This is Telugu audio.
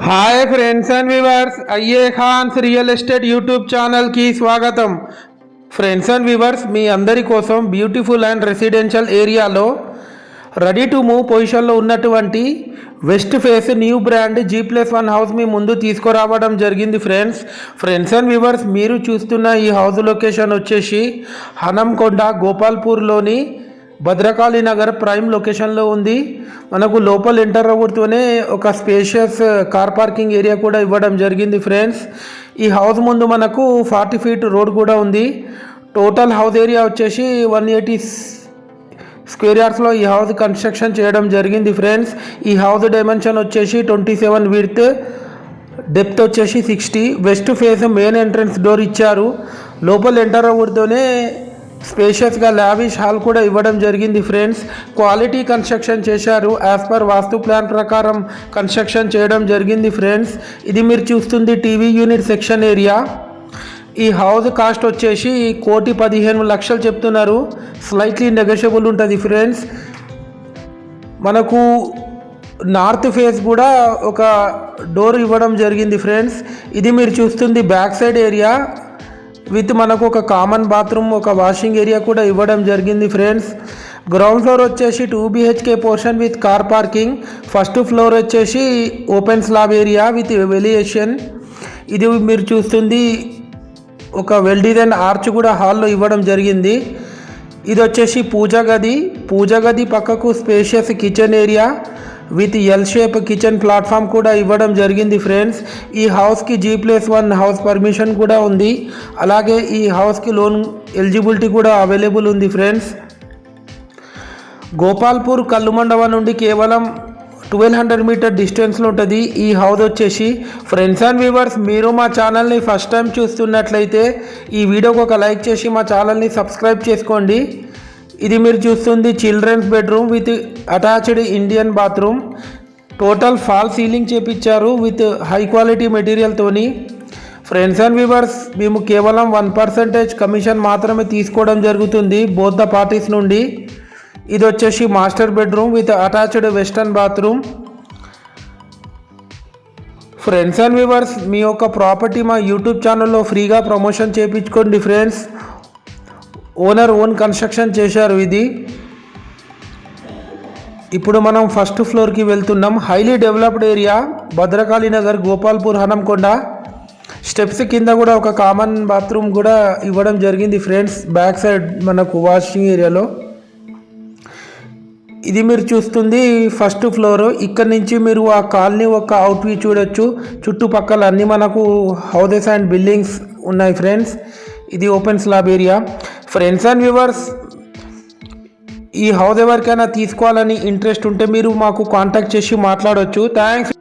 హాయ్ ఫ్రెండ్స్ అండ్ వ్యూవర్స్, అయ్యే ఖాన్స్ రియల్ ఎస్టేట్ యూట్యూబ్ ఛానల్కి స్వాగతం. ఫ్రెండ్స్ అండ్ వ్యూవర్స్, మీ అందరి కోసం బ్యూటిఫుల్ అండ్ రెసిడెన్షియల్ ఏరియాలో రెడీ టు మూవ్ పొజిషన్లో ఉన్నటువంటి west face new brand G+1 house మీ ముందు తీసుకురావడం జరిగింది. ఫ్రెండ్స్ అండ్ వ్యూవర్స్, మీరు చూస్తున్న ఈ హౌస్ లొకేషన్ వచ్చేసి హనంకొండ గోపాల్పూర్లోని భద్రకాళి నగర్ ప్రైమ్ లొకేషన్లో ఉంది. మనకు లోపల ఎంటర్ అవుతూనే ఒక స్పేషియస్ కార్ పార్కింగ్ ఏరియా కూడా ఇవ్వడం జరిగింది. ఫ్రెండ్స్, ఈ హౌస్ ముందు మనకు 40 ఫీట్ రోడ్ కూడా ఉంది. టోటల్ హౌస్ ఏరియా వచ్చేసి 180 స్క్వేర్ యార్డ్స్లో ఈ హౌస్ కన్స్ట్రక్షన్ చేయడం జరిగింది. ఫ్రెండ్స్, ఈ హౌస్ డైమెన్షన్ వచ్చేసి 27 విడ్త్, డెప్త్ వచ్చేసి 60. West face main entrance door ఇచ్చారు. లోపల ఎంటర్ అవుతూనే స్పేషియస్గా లావిష్ హాల్ కూడా ఇవ్వడం జరిగింది. ఫ్రెండ్స్, క్వాలిటీ కన్స్ట్రక్షన్ చేశారు. యాజ్ పర్ వాస్తు ప్లాన్ ప్రకారం కన్స్ట్రక్షన్ చేయడం జరిగింది. ఫ్రెండ్స్, ఇది మీరు చూస్తుంది టీవీ యూనిట్ సెక్షన్ ఏరియా. ఈ హౌస్ కాస్ట్ వచ్చేసి 1,15,00,000 చెప్తున్నారు. స్లైట్లీ నెగోషియబుల్ ఉంటుంది. ఫ్రెండ్స్, మనకు నార్త్ ఫేస్ కూడా ఒక డోర్ ఇవ్వడం జరిగింది. ఫ్రెండ్స్, ఇది మీరు చూస్తుంది బ్యాక్ సైడ్ ఏరియా విత్ మనకు ఒక కామన్ బాత్రూమ్, ఒక వాషింగ్ ఏరియా కూడా ఇవ్వడం జరిగింది. ఫ్రెండ్స్, గ్రౌండ్ ఫ్లోర్ వచ్చేసి 2 BHK portion with car parking. First floor వచ్చేసి ఓపెన్ స్లాబ్ ఏరియా విత్ వెలియేషన్. ఇది మీరు చూస్తుంది ఒక వెల్ డిజైన్ ఆర్చ్ కూడా హాల్లో ఇవ్వడం జరిగింది. ఇది వచ్చేసి పూజ గది పక్కకు spacious kitchen area with L shape kitchen platform కూడా ఇవ్వడం జరిగింది. ఫ్రెండ్స్, ఈ హౌస్కి G+1 హౌస్ పర్మిషన్ కూడా ఉంది. అలాగే ఈ హౌస్కి లోన్ ఎలిజిబిలిటీ కూడా అవైలబుల్ ఉంది. ఫ్రెండ్స్, గోపాల్పూర్ కల్లుమండవ నుండి కేవలం 1200 మీటర్ డిస్టెన్స్లో ఉంటుంది ఈ హౌస్ వచ్చేసి. ఫ్రెండ్స్ అండ్ వ్యూవర్స్, మీరు మా ఛానల్ని ఫస్ట్ టైం చూస్తున్నట్లయితే ఈ వీడియోకి ఒక లైక్ చేసి మా ఛానల్ని సబ్స్క్రైబ్ చేసుకోండి. ఇది మీరు చూస్తుంది children's bedroom with attached Indian bathroom. Total fall ceiling చేపించారు విత్ హై క్వాలిటీ మెటీరియల్తోని. ఫ్రెండ్స్ అండ్ వ్యూవర్స్, మేము కేవలం 1% కమిషన్ మాత్రమే తీసుకోవడం జరుగుతుంది బోత్ ద పార్టీస్ నుండి. ఇది వచ్చేసి master bedroom with attached western bathroom. Friends and viewers, మీ యొక్క ప్రాపర్టీ మా యూట్యూబ్ ఛానల్లో ఫ్రీగా ప్రమోషన్ చేయించుకోండి. ఫ్రెండ్స్, ఓన్ కన్స్ట్రక్షన్ చేశారు. ఇది ఇప్పుడు మనం ఫస్ట్ ఫ్లోర్కి వెళ్తున్నాం. Highly developed area Bhadrakali Nagar Gopalpur Hanamkonda. Steps కింద కూడా ఒక కామన్ బాత్రూమ్ కూడా ఇవ్వడం జరిగింది. ఫ్రెండ్స్, బ్యాక్ సైడ్ మనకు వాషింగ్ ఏరియాలో. ఇది మీరు చూస్తుంది ఫస్ట్ ఫ్లోర్. ఇక్కడ నుంచి మీరు ఆ కాలనీ ఒక అవుట్ వ్యూ చూడొచ్చు. చుట్టుపక్కల అన్నీ మనకు హౌసెస్ అండ్ బిల్డింగ్స్ ఉన్నాయి. ఫ్రెండ్స్, ఇది open slab area. Friends and viewers, ఈ హౌస్ ఎవరికైనా తీసుకోవాలని ఇంట్రెస్ట్ ఉంటే మీరు మాకు కాంటాక్ట్ చేసి మాట్లాడవచ్చు. థ్యాంక్స్.